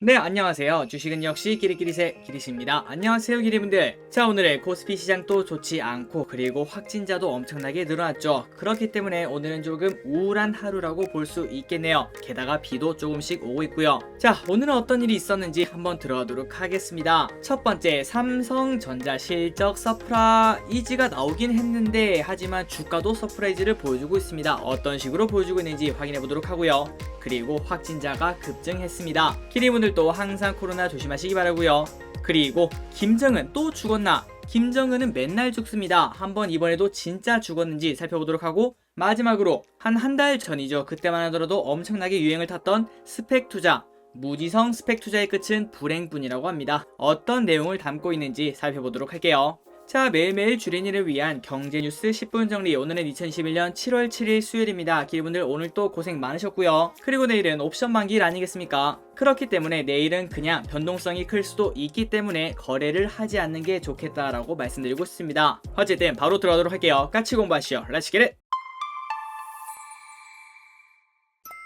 네, 안녕하세요. 주식은 역시 끼리끼리새 끼리씨입니다. 안녕하세요, 끼리분들. 자, 오늘의 코스피 시장도 좋지 않고 그리고 확진자도 엄청나게 늘어났죠. 그렇기 때문에 오늘은 조금 우울한 하루라고 볼 수 있겠네요. 게다가 비도 조금씩 오고 있고요. 자, 오늘은 어떤 일이 있었는지 한번 들어가도록 하겠습니다. 첫 번째, 삼성전자 실적 서프라이즈가 나오긴 했는데 하지만 주가도 서프라이즈를 보여주고 있습니다. 어떤 식으로 보여주고 있는지 확인해 보도록 하고요. 그리고 확진자가 급증했습니다. 키리분들도 항상 코로나 조심하시기 바라고요. 그리고 김정은 또 죽었나? 김정은은 맨날 죽습니다. 한번 이번에도 진짜 죽었는지 살펴보도록 하고, 마지막으로 한 달 전이죠. 그때만 하더라도 엄청나게 유행을 탔던 스펙 투자, 무지성 스펙 투자의 끝은 불행뿐이라고 합니다. 어떤 내용을 담고 있는지 살펴보도록 할게요. 자, 매일매일 주린이를 위한 경제뉴스 10분 정리. 오늘은 2021년 7월 7일 수요일입니다. 기분들 오늘 또 고생 많으셨고요. 그리고 내일은 옵션 만기일 아니겠습니까? 그렇기 때문에 내일은 그냥 변동성이 클 수도 있기 때문에 거래를 하지 않는 게 좋겠다라고 말씀드리고 싶습니다. 어쨌든 바로 들어가도록 할게요. 같이 공부하시죠. Let's get it!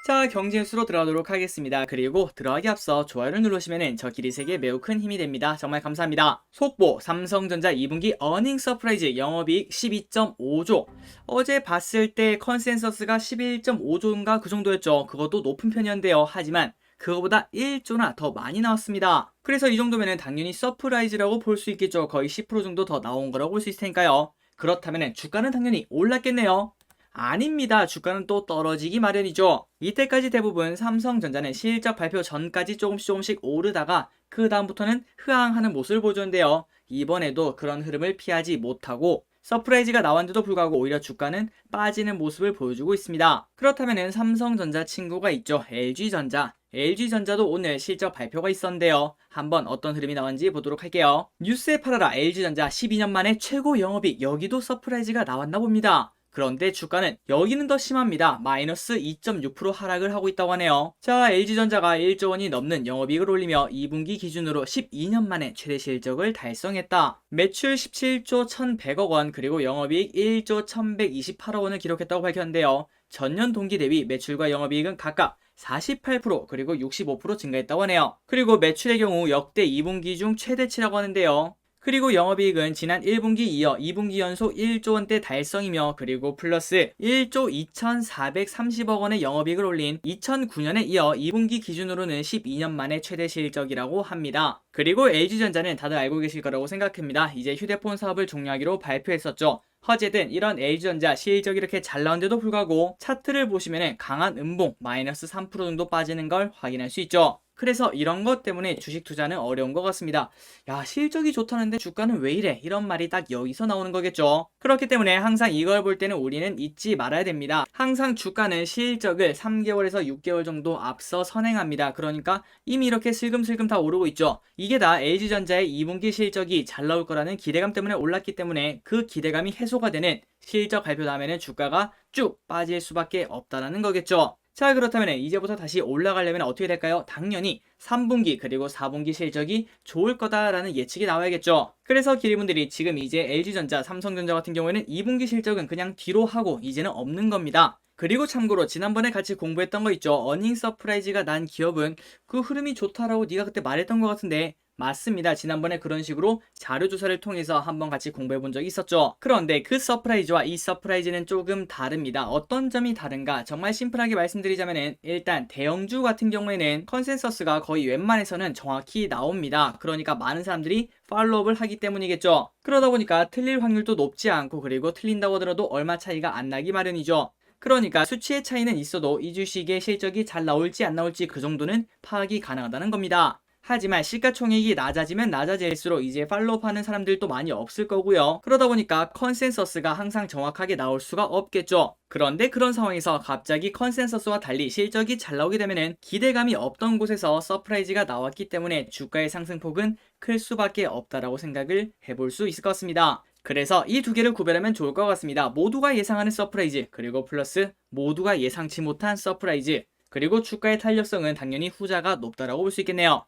자, 경제뉴스로 들어가도록 하겠습니다. 그리고 들어가기 앞서 좋아요를 누르시면 저 기리세계에 매우 큰 힘이 됩니다. 정말 감사합니다. 속보, 삼성전자 2분기 어닝 서프라이즈 영업이익 12.5조. 어제 봤을 때 컨센서스가 11.5조인가 그 정도였죠. 그것도 높은 편이었는데요. 하지만 그거보다 1조나 더 많이 나왔습니다. 그래서 이 정도면 당연히 서프라이즈라고 볼 수 있겠죠. 거의 10% 정도 더 나온 거라고 볼 수 있을 테니까요. 그렇다면 주가는 당연히 올랐겠네요. 아닙니다. 주가는 또 떨어지기 마련이죠. 이때까지 대부분 삼성전자는 실적 발표 전까지 조금씩 오르다가 그 다음부터는 흐앙하는 모습을 보여줬는데요. 이번에도 그런 흐름을 피하지 못하고 서프라이즈가 나왔는데도 불구하고 오히려 주가는 빠지는 모습을 보여주고 있습니다. 그렇다면 삼성전자 친구가 있죠. LG전자. LG전자도 오늘 실적 발표가 있었는데요. 한번 어떤 흐름이 나왔는지 보도록 할게요. 뉴스에 팔아라 LG전자 12년 만에 최고 영업이익. 여기도 서프라이즈가 나왔나 봅니다. 그런데 주가는 여기는 더 심합니다. 마이너스 2.6% 하락을 하고 있다고 하네요. 자, LG전자가 1조 원이 넘는 영업이익을 올리며 2분기 기준으로 12년 만에 최대 실적을 달성했다. 매출 17조 1,100억 원 그리고 영업이익 1조 1,128억 원을 기록했다고 밝혔는데요. 전년 동기 대비 매출과 영업이익은 각각 48% 그리고 65% 증가했다고 하네요. 그리고 매출의 경우 역대 2분기 중 최대치라고 하는데요. 그리고 영업이익은 지난 1분기 이어 2분기 연속 1조 원대 달성이며 그리고 플러스 1조 2,430억 원의 영업이익을 올린 2009년에 이어 2분기 기준으로는 12년 만에 최대 실적이라고 합니다. 그리고 LG전자는 다들 알고 계실 거라고 생각합니다. 이제 휴대폰 사업을 종료하기로 발표했었죠. 어쨌든 이런 LG전자 실적이 이렇게 잘 나온데도 불구하고 차트를 보시면 강한 음봉 마이너스 3% 정도 빠지는 걸 확인할 수 있죠. 그래서 이런 것 때문에 주식 투자는 어려운 것 같습니다. 야, 실적이 좋다는데 주가는 왜 이래? 이런 말이 딱 여기서 나오는 거겠죠. 그렇기 때문에 항상 이걸 볼 때는 우리는 잊지 말아야 됩니다. 항상 주가는 실적을 3개월에서 6개월 정도 앞서 선행합니다. 그러니까 이미 이렇게 슬금슬금 다 오르고 있죠. 이게 다 LG전자의 2분기 실적이 잘 나올 거라는 기대감 때문에 올랐기 때문에 그 기대감이 해소가 되는 실적 발표 다음에는 주가가 쭉 빠질 수밖에 없다는 거겠죠. 자, 그렇다면 이제부터 다시 올라가려면 어떻게 될까요? 당연히 3분기 그리고 4분기 실적이 좋을 거다라는 예측이 나와야겠죠. 그래서 기리분들이 지금 이제 LG전자, 삼성전자 같은 경우에는 2분기 실적은 그냥 뒤로 하고 이제는 없는 겁니다. 그리고 참고로 지난번에 같이 공부했던 거 있죠. 어닝 서프라이즈가 난 기업은 그 흐름이 좋다라고 네가 그때 말했던 것 같은데 맞습니다. 지난번에 그런 식으로 자료조사를 통해서 한번 같이 공부해 본 적이 있었죠. 그런데 그 서프라이즈와 이 서프라이즈는 조금 다릅니다. 어떤 점이 다른가? 정말 심플하게 말씀드리자면 일단 대형주 같은 경우에는 컨센서스가 거의 웬만해서는 정확히 나옵니다. 그러니까 많은 사람들이 팔로우업을 하기 때문이겠죠. 그러다 보니까 틀릴 확률도 높지 않고 그리고 틀린다고 하더라도 얼마 차이가 안 나기 마련이죠. 그러니까 수치의 차이는 있어도 이 주식의 실적이 잘 나올지 안 나올지 그 정도는 파악이 가능하다는 겁니다. 하지만 시가총액이 낮아지면 낮아질수록 이제 팔로우하는 사람들도 많이 없을 거고요. 그러다 보니까 컨센서스가 항상 정확하게 나올 수가 없겠죠. 그런데 그런 상황에서 갑자기 컨센서스와 달리 실적이 잘 나오게 되면 기대감이 없던 곳에서 서프라이즈가 나왔기 때문에 주가의 상승폭은 클 수밖에 없다라고 생각을 해볼 수 있을 것 같습니다. 그래서 이 두 개를 구별하면 좋을 것 같습니다. 모두가 예상하는 서프라이즈 그리고 플러스 모두가 예상치 못한 서프라이즈 그리고 주가의 탄력성은 당연히 후자가 높다라고 볼 수 있겠네요.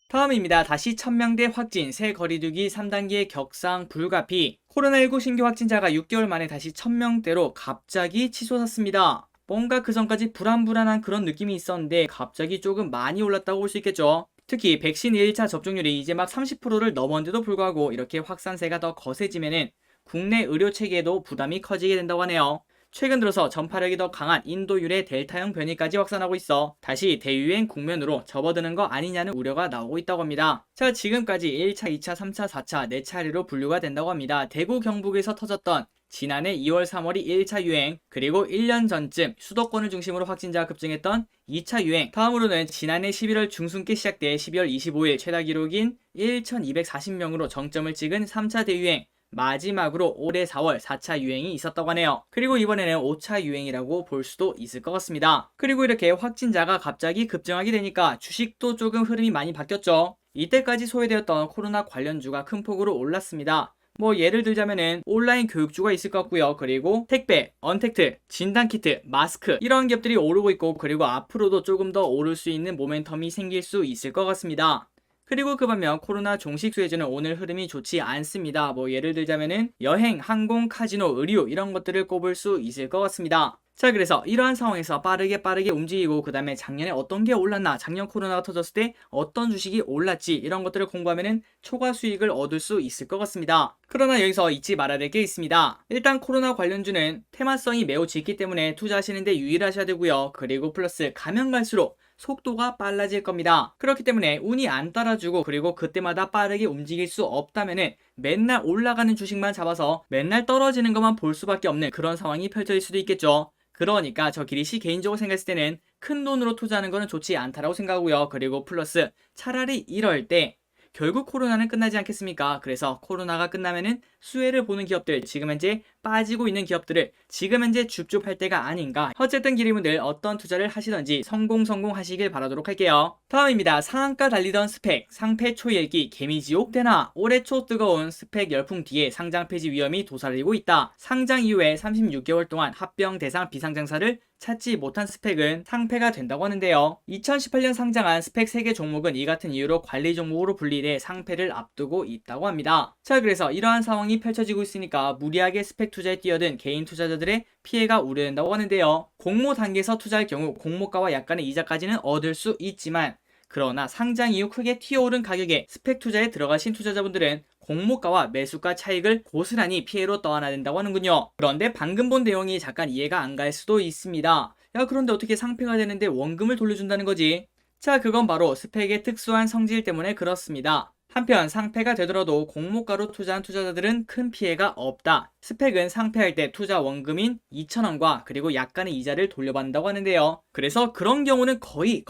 다음입니다. 다시 1000명대 확진, 새 거리두기 3단계 격상 불가피. 코로나19 신규 확진자가 6개월 만에 다시 1000명대로 갑자기 치솟았습니다. 뭔가 그 전까지 불안불안한 그런 느낌이 있었는데 갑자기 조금 많이 올랐다고 볼 수 있겠죠. 특히 백신 1차 접종률이 이제 막 30%를 넘었는데도 불구하고 이렇게 확산세가 더 거세지면은 국내 의료 체계에도 부담이 커지게 된다고 하네요. 최근 들어서 전파력이 더 강한 인도율의 델타형 변이까지 확산하고 있어 다시 대유행 국면으로 접어드는 거 아니냐는 우려가 나오고 있다고 합니다. 자, 지금까지 1차, 2차, 3차, 4차 4차례로 분류가 된다고 합니다. 대구 경북에서 터졌던 지난해 2월, 3월이 1차 유행, 그리고 1년 전쯤 수도권을 중심으로 확진자가 급증했던 2차 유행, 다음으로는 지난해 11월 중순께 시작돼 12월 25일 최다 기록인 1,240명으로 정점을 찍은 3차 대유행, 마지막으로 올해 4월 4차 유행이 있었다고 하네요. 그리고 이번에는 5차 유행이라고 볼 수도 있을 것 같습니다. 그리고 이렇게 확진자가 갑자기 급증하게 되니까 주식도 조금 흐름이 많이 바뀌었죠. 이때까지 소외되었던 코로나 관련주가 큰 폭으로 올랐습니다. 뭐 예를 들자면은 온라인 교육주가 있을 것 같고요. 그리고 택배, 언택트, 진단키트, 마스크 이런 기업들이 오르고 있고, 그리고 앞으로도 조금 더 오를 수 있는 모멘텀이 생길 수 있을 것 같습니다. 그리고 그 반면 코로나 종식 수혜주는 오늘 흐름이 좋지 않습니다. 뭐 예를 들자면은 여행, 항공, 카지노, 의류 이런 것들을 꼽을 수 있을 것 같습니다. 자, 그래서 이러한 상황에서 빠르게 움직이고, 그 다음에 작년에 어떤 게 올랐나, 작년 코로나가 터졌을 때 어떤 주식이 올랐지, 이런 것들을 공부하면은 초과 수익을 얻을 수 있을 것 같습니다. 그러나 여기서 잊지 말아야 될 게 있습니다. 일단 코로나 관련주는 테마성이 매우 짙기 때문에 투자하시는데 유의하셔야 되고요. 그리고 플러스 가면 갈수록 속도가 빨라질 겁니다. 그렇기 때문에 운이 안 따라주고, 그리고 그때마다 빠르게 움직일 수 없다면은 맨날 올라가는 주식만 잡아서 맨날 떨어지는 것만 볼 수밖에 없는 그런 상황이 펼쳐질 수도 있겠죠. 그러니까 저 기리씨 개인적으로 생각했을 때는 큰 돈으로 투자하는 거는 좋지 않다라고 생각하고요. 그리고 플러스 차라리 이럴 때 결국 코로나는 끝나지 않겠습니까? 그래서 코로나가 끝나면은 수혜를 보는 기업들, 지금 현재 빠지고 있는 기업들을 지금 현재 줍줍할 때가 아닌가. 어쨌든 기리분들 어떤 투자를 하시던지 성공하시길 바라도록 할게요. 다음입니다. 상한가 달리던 스펙, 상패 초일기, 개미지옥 되나? 올해 초 뜨거운 스펙 열풍 뒤에 상장 폐지 위험이 도사리고 있다. 상장 이후에 36개월 동안 합병 대상 비상장사를 찾지 못한 스펙은 상패가 된다고 하는데요. 2018년 상장한 스펙 3개 종목은 이 같은 이유로 관리 종목으로 분리돼 상패를 앞두고 있다고 합니다. 자, 그래서 이러한 상황이 펼쳐지고 있으니까 무리하게 스펙 투자에 뛰어든 개인 투자자들의 피해가 우려된다고 하는데요. 공모 단계에서 투자할 경우 공모가와 약간의 이자까지는 얻을 수 있지만, 그러나 상장 이후 크게 튀어오른 가격에 스펙 투자에 들어가신 투자자분들은 공모가와 매수가 차익을 고스란히 피해로 떠안아야 된다고 하는군요. 그런데 방금 본 내용이 잠깐 이해가 안 갈 수도 있습니다. 야, 그런데 어떻게 상패가 되는데 원금을 돌려준다는 거지? 자, 그건 바로 스펙의 특수한 성질 때문에 그렇습니다. 한편 상패가 되더라도 공모가로 투자한 투자자들은 큰 피해가 없다. 스펙은 상패할 때 투자 원금인 2,000원과 그리고 약간의 이자를 돌려받는다고 하는데요. 그래서 그런 경우는 거의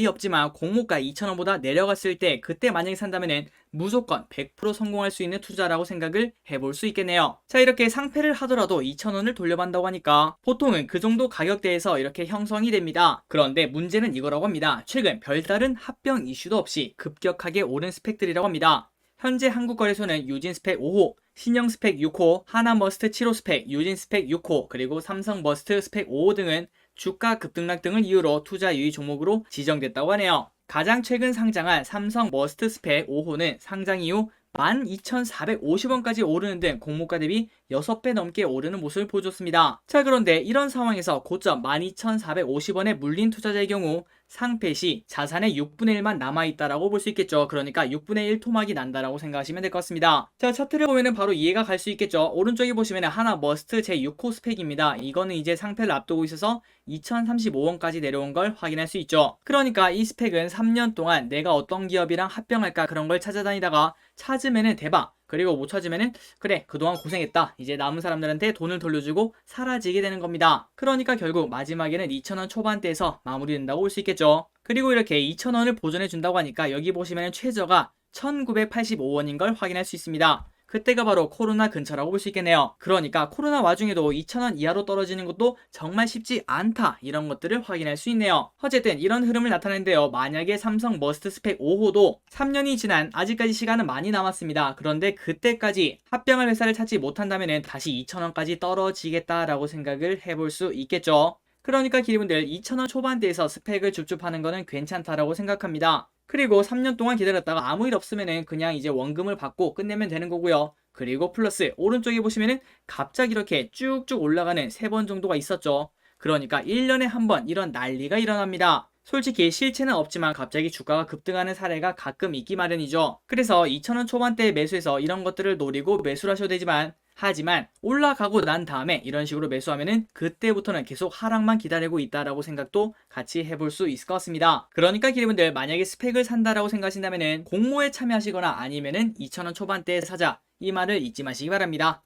없지만 공모가 2,000원보다 내려갔을 때 그때 만약에 산다면은 무조건 100% 성공할 수 있는 투자라고 생각을 해볼 수 있겠네요. 자, 이렇게 상패를 하더라도 2,000원을 돌려받는다고 하니까 보통은 그 정도 가격대에서 이렇게 형성이 됩니다. 그런데 문제는 이거라고 합니다. 최근 별다른 합병 이슈도 없이 급격하게 오른 스펙들이라고 합니다. 현재 한국거래소는 유진 스펙 5호, 신영 스펙 6호, 하나머스트 7호 스펙, 유진 스펙 6호, 그리고 삼성머스트 스펙 5호 등은 주가 급등락 등을 이유로 투자 유의 종목으로 지정됐다고 하네요. 가장 최근 상장한 삼성 머스트 스펙 5호는 상장 이후 12,450원까지 오르는 등 공모가 대비 6배 넘게 오르는 모습을 보여줬습니다. 자, 그런데 이런 상황에서 고점 12,450원에 물린 투자자의 경우 상패 시 자산의 6분의 1만 남아있다라고 볼 수 있겠죠. 그러니까 6분의 1 토막이 난다라고 생각하시면 될 것 같습니다. 자, 차트를 보면은 바로 이해가 갈 수 있겠죠. 오른쪽에 보시면 하나 머스트 제6호 스펙입니다. 이거는 이제 상패를 앞두고 있어서 2,035원까지 내려온 걸 확인할 수 있죠. 그러니까 이 스펙은 3년 동안 내가 어떤 기업이랑 합병할까 그런 걸 찾아다니다가 찾으면은 대박, 그리고 못 찾으면은 그래 그동안 고생했다, 이제 남은 사람들한테 돈을 돌려주고 사라지게 되는 겁니다. 그러니까 결국 마지막에는 2,000원 초반대에서 마무리된다고 볼 수 있겠죠. 그리고 이렇게 2,000원을 보존해 준다고 하니까 여기 보시면은 최저가 1,985원인 걸 확인할 수 있습니다. 그때가 바로 코로나 근처라고 볼 수 있겠네요. 그러니까 코로나 와중에도 2,000원 이하로 떨어지는 것도 정말 쉽지 않다, 이런 것들을 확인할 수 있네요. 어쨌든 이런 흐름을 나타내는데요. 만약에 삼성 머스트 스펙 5호도 3년이 지난 아직까지 시간은 많이 남았습니다. 그런데 그때까지 합병할 회사를 찾지 못한다면 다시 2,000원까지 떨어지겠다라고 생각을 해볼 수 있겠죠. 그러니까 기리분들 2,000원 초반대에서 스펙을 줍줍하는 거는 괜찮다라고 생각합니다. 그리고 3년 동안 기다렸다가 아무 일 없으면은 그냥 이제 원금을 받고 끝내면 되는 거고요. 그리고 플러스 오른쪽에 보시면은 갑자기 이렇게 쭉쭉 올라가는 3번 정도가 있었죠. 그러니까 1년에 한 번 이런 난리가 일어납니다. 솔직히 실체는 없지만 갑자기 주가가 급등하는 사례가 가끔 있기 마련이죠. 그래서 2,000원 초반대에 매수해서 이런 것들을 노리고 매수를 하셔도 되지만 하지만 올라가고 난 다음에 이런 식으로 매수하면은 그때부터는 계속 하락만 기다리고 있다라고 생각도 같이 해볼 수 있을 것 같습니다. 그러니까 기대분들 만약에 스펙을 산다라고 생각하신다면은 공모에 참여하시거나 아니면은 2,000원 초반대에 사자 이 말을 잊지 마시기 바랍니다.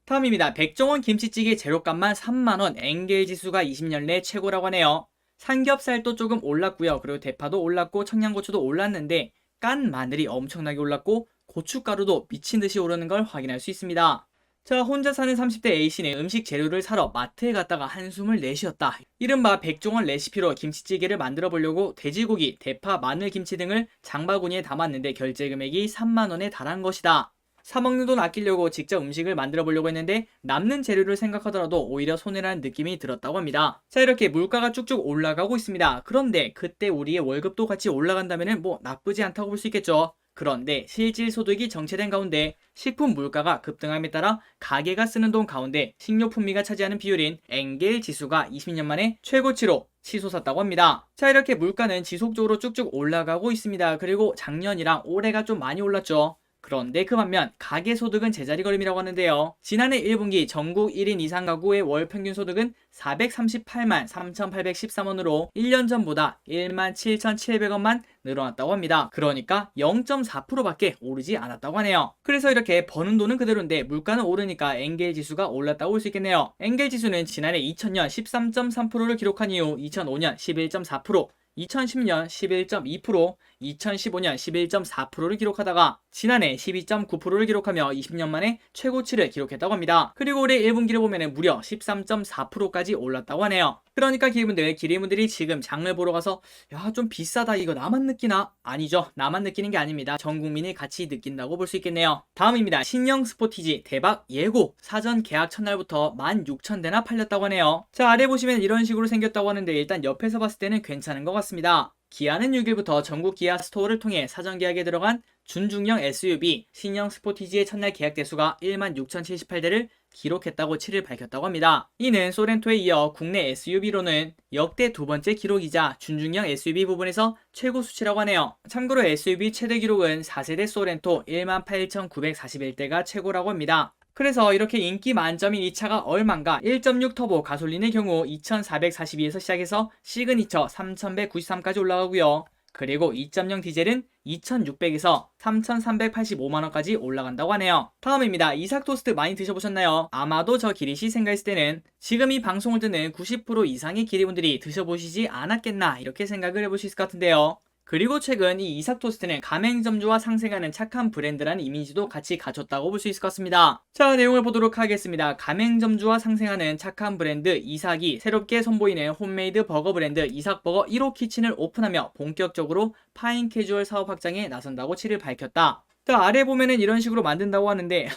다음입니다. 백종원 김치찌개 재료값만 3만원, 엔겔 지수가 20년 내 최고라고 하네요. 삼겹살도 조금 올랐고요. 그리고 대파도 올랐고 청양고추도 올랐는데 깐 마늘이 엄청나게 올랐고 고춧가루도 미친듯이 오르는 걸 확인할 수 있습니다. 자, 혼자 사는 30대 A씨는 음식 재료를 사러 마트에 갔다가 한숨을 내쉬었다. 이른바 백종원 레시피로 김치찌개를 만들어 보려고 돼지고기, 대파, 마늘, 김치 등을 장바구니에 담았는데 결제 금액이 3만원에 달한 것이다. 사먹는 돈 아끼려고 직접 음식을 만들어 보려고 했는데 남는 재료를 생각하더라도 오히려 손해라는 느낌이 들었다고 합니다. 자, 이렇게 물가가 쭉쭉 올라가고 있습니다. 그런데 그때 우리의 월급도 같이 올라간다면 뭐 나쁘지 않다고 볼 수 있겠죠. 그런데 실질 소득이 정체된 가운데 식품 물가가 급등함에 따라 가게가 쓰는 돈 가운데 식료품비가 차지하는 비율인 엔겔 지수가 20년 만에 최고치로 치솟았다고 합니다. 자, 이렇게 물가는 지속적으로 쭉쭉 올라가고 있습니다. 그리고 작년이랑 올해가 좀 많이 올랐죠. 그런데 그 반면 가계소득은 제자리 걸음이라고 하는데요. 지난해 1분기 전국 1인 이상 가구의 월 평균 소득은 438만 3,813원으로 1년 전보다 1만 7,700원만 늘어났다고 합니다. 그러니까 0.4%밖에 오르지 않았다고 하네요. 그래서 이렇게 버는 돈은 그대로인데 물가는 오르니까 엔겔 지수가 올랐다고 볼 수 있겠네요. 엔겔 지수는 지난해 2000년 13.3%를 기록한 이후 2005년 11.4%, 2010년 11.2%, 2015년 11.4%를 기록하다가 지난해 12.9%를 기록하며 20년 만에 최고치를 기록했다고 합니다. 그리고 올해 1분기를 보면 무려 13.4%까지 올랐다고 하네요. 그러니까 기리분들이 지금 장을 보러 가서 야, 좀 비싸다 이거 나만 느끼나? 아니죠. 나만 느끼는 게 아닙니다. 전 국민이 같이 느낀다고 볼 수 있겠네요. 다음입니다. 신형 스포티지 대박 예고 사전 계약 첫날부터 16,000대나 팔렸다고 하네요. 자, 아래 보시면 이런 식으로 생겼다고 하는데 일단 옆에서 봤을 때는 괜찮은 것 같습니다. 기아는 6일부터 전국 기아 스토어를 통해 사전 계약에 들어간 준중형 SUV 신형 스포티지의 첫날 계약 대수가 16,078대를 기록했다고 7일 밝혔다고 합니다. 이는 소렌토에 이어 국내 SUV로는 역대 두 번째 기록이자 준중형 SUV 부분에서 최고 수치라고 하네요. 참고로 SUV 최대 기록은 4세대 소렌토 18,941대가 최고라고 합니다. 그래서 이렇게 인기 만점인 이 차가 얼만가 1.6 터보 가솔린의 경우 2,442에서 시작해서 시그니처 3,193까지 올라가고요. 그리고 2.0 디젤은 2,600에서 3,385만원까지 올라간다고 하네요. 다음입니다. 이삭 토스트 많이 드셔보셨나요? 아마도 저 기리씨 생각했을 때는 지금 이 방송을 듣는 90% 이상의 기리분들이 드셔보시지 않았겠나 이렇게 생각을 해볼 수 있을 것 같은데요. 그리고 최근 이 이삭 토스트는 가맹점주와 상생하는 착한 브랜드라는 이미지도 같이 갖췄다고 볼 수 있을 것 같습니다. 자, 내용을 보도록 하겠습니다. 가맹점주와 상생하는 착한 브랜드 이삭이 새롭게 선보이는 홈메이드 버거 브랜드 이삭버거 1호 키친을 오픈하며 본격적으로 파인 캐주얼 사업 확장에 나선다고 7일 밝혔다. 자, 아래 보면은 이런 식으로 만든다고 하는데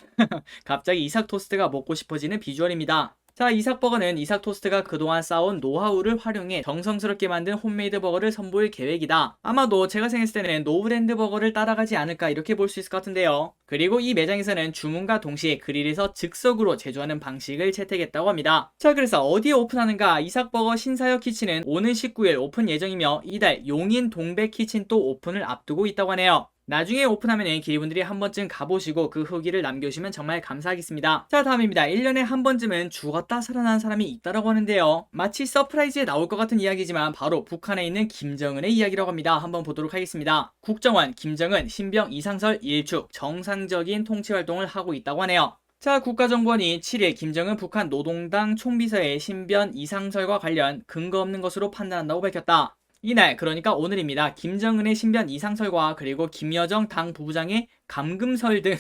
갑자기 이삭 토스트가 먹고 싶어지는 비주얼입니다. 자, 이삭버거는 이삭 토스트가 그동안 쌓아온 노하우를 활용해 정성스럽게 만든 홈메이드 버거를 선보일 계획이다. 아마도 제가 생각했을 때는 노브랜드 버거를 따라가지 않을까 이렇게 볼 수 있을 것 같은데요. 그리고 이 매장에서는 주문과 동시에 그릴에서 즉석으로 제조하는 방식을 채택했다고 합니다. 자, 그래서 어디에 오픈하는가? 이삭버거 신사역 키친은 오는 19일 오픈 예정이며 이달 용인 동백 키친 또 오픈을 앞두고 있다고 하네요. 나중에 오픈하면 기리분들이 한 번쯤 가보시고 그 후기를 남겨주시면 정말 감사하겠습니다. 자, 다음입니다. 1년에 한 번쯤은 죽었다 살아난 사람이 있다라고 하는데요. 마치 서프라이즈에 나올 것 같은 이야기지만 바로 북한에 있는 김정은의 이야기라고 합니다. 한번 보도록 하겠습니다. 국정원 김정은 신병 이상설 일축 정상적인 통치활동을 하고 있다고 하네요. 자, 국가정보원이 7일 김정은 북한 노동당 총비서의 신변 이상설과 관련 근거 없는 것으로 판단한다고 밝혔다. 이날, 그러니까 오늘입니다. 김정은의 신변 이상설과 그리고 김여정 당 부부장의 감금설 등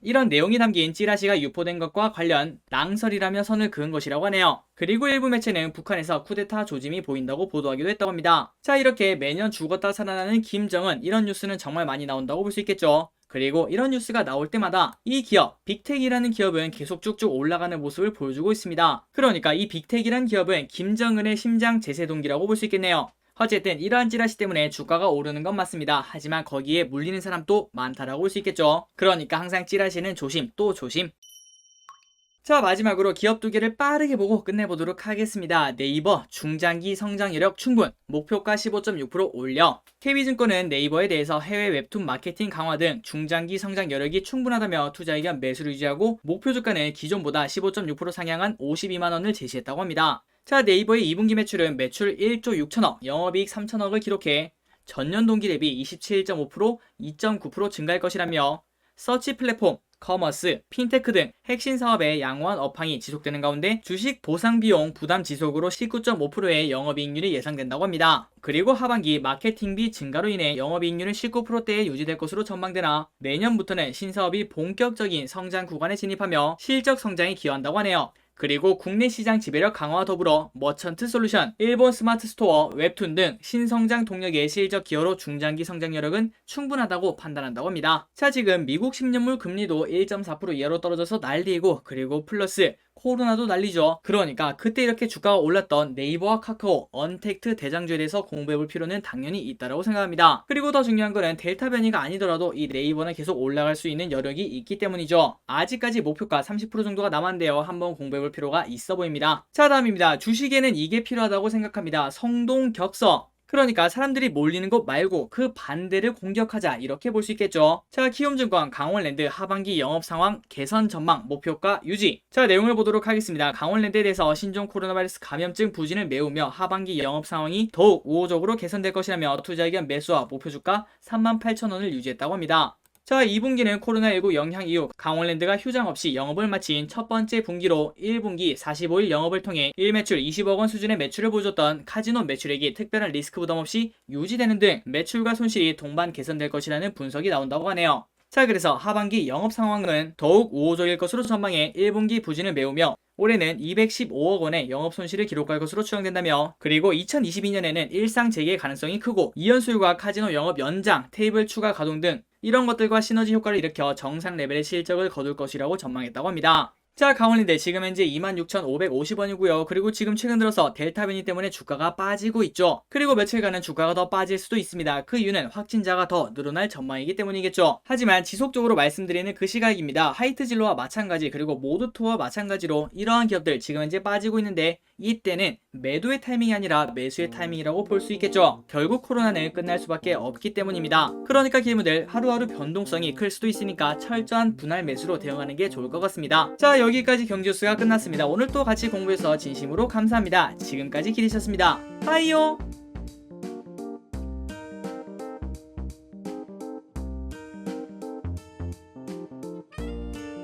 이런 내용이 담긴 찌라시가 유포된 것과 관련 낭설이라며 선을 그은 것이라고 하네요. 그리고 일부 매체는 북한에서 쿠데타 조짐이 보인다고 보도하기도 했다고 합니다. 자, 이렇게 매년 죽었다 살아나는 김정은 이런 뉴스는 정말 많이 나온다고 볼 수 있겠죠. 그리고 이런 뉴스가 나올 때마다 이 기업 빅텍이라는 기업은 계속 쭉쭉 올라가는 모습을 보여주고 있습니다. 그러니까 이 빅텍이라는 기업은 김정은의 심장 제세동기라고 볼 수 있겠네요. 어쨌든 이러한 찌라시 때문에 주가가 오르는 건 맞습니다. 하지만 거기에 물리는 사람도 많다라고 볼 수 있겠죠. 그러니까 항상 찌라시는 조심 또 조심. 자, 마지막으로 기업 두 개를 빠르게 보고 끝내보도록 하겠습니다. 네이버 중장기 성장 여력 충분, 목표가 15.6% 올려. KB증권은 네이버에 대해서 해외 웹툰 마케팅 강화 등 중장기 성장 여력이 충분하다며 투자 의견 매수를 유지하고 목표 주가는 기존보다 15.6% 상향한 52만 원을 제시했다고 합니다. 자, 네이버의 2분기 매출은 매출 1조 6천억, 영업이익 3천억을 기록해 전년 동기 대비 27.5%, 2.9% 증가할 것이라며 서치 플랫폼, 커머스, 핀테크 등 핵심 사업의 양호한 업황이 지속되는 가운데 주식 보상 비용 부담 지속으로 19.5%의 영업이익률이 예상된다고 합니다. 그리고 하반기 마케팅비 증가로 인해 영업이익률은 19%대에 유지될 것으로 전망되나 내년부터는 신사업이 본격적인 성장 구간에 진입하며 실적 성장에 기여한다고 하네요. 그리고 국내 시장 지배력 강화와 더불어 머천트 솔루션, 일본 스마트 스토어, 웹툰 등 신성장 동력의 실적 기여로 중장기 성장 여력은 충분하다고 판단한다고 합니다. 자, 지금 미국 10년물 금리도 1.4% 이하로 떨어져서 난리이고 그리고 플러스 코로나도 난리죠. 그러니까 그때 이렇게 주가가 올랐던 네이버와 카카오, 언택트 대장주에 대해서 공부해볼 필요는 당연히 있다고 생각합니다. 그리고 더 중요한 거는 델타 변이가 아니더라도 이 네이버는 계속 올라갈 수 있는 여력이 있기 때문이죠. 아직까지 목표가 30% 정도가 남았는데요. 한번 공부해볼 필요가 있어 보입니다. 자, 다음입니다. 주식에는 이게 필요하다고 생각합니다. 성동격서. 그러니까 사람들이 몰리는 것 말고 그 반대를 공격하자, 이렇게 볼 수 있겠죠. 자, 키움증권 강원랜드 하반기 영업 상황 개선 전망, 목표가 유지. 자, 내용을 보도록 하겠습니다. 강원랜드에 대해서 신종 코로나 바이러스 감염증 부진을 메우며 하반기 영업 상황이 더욱 우호적으로 개선될 것이라며 투자 의견 매수와 목표 주가 38,000원을 유지했다고 합니다. 자, 2분기는 코로나19 영향 이후 강원랜드가 휴장 없이 영업을 마친 첫 번째 분기로 1분기 45일 영업을 통해 1매출 20억 원 수준의 매출을 보여줬던 카지노 매출액이 특별한 리스크 부담 없이 유지되는 등 매출과 손실이 동반 개선될 것이라는 분석이 나온다고 하네요. 자, 그래서 하반기 영업 상황은 더욱 우호적일 것으로 전망해 1분기 부진을 메우며 올해는 215억 원의 영업 손실을 기록할 것으로 추정된다며, 그리고 2022년에는 일상 재개 가능성이 크고 이연수율과 카지노 영업 연장, 테이블 추가 가동 등 이런 것들과 시너지 효과를 일으켜 정상 레벨의 실적을 거둘 것이라고 전망했다고 합니다. 자, 강원랜드 지금 현재 26,550원이고요. 그리고 지금 최근 들어서 델타 변이 때문에 주가가 빠지고 있죠. 그리고 며칠간은 주가가 더 빠질 수도 있습니다. 그 이유는 확진자가 더 늘어날 전망이기 때문이겠죠. 하지만 지속적으로 말씀드리는 그 시각입니다. 하이트진로와 마찬가지, 그리고 모드토와 마찬가지로 이러한 기업들 지금 현재 빠지고 있는데 이때는 매도의 타이밍이 아니라 매수의 타이밍이라고 볼 수 있겠죠. 결국 코로나는 끝날 수밖에 없기 때문입니다. 그러니까 기업들 하루하루 변동성이 클 수도 있으니까 철저한 분할 매수로 대응하는 게 좋을 것 같습니다. 자, 여기까지 경제뉴스가 끝났습니다. 오늘 또 같이 공부해서 진심으로 감사합니다. 지금까지 기리셨습니다. 빠이요.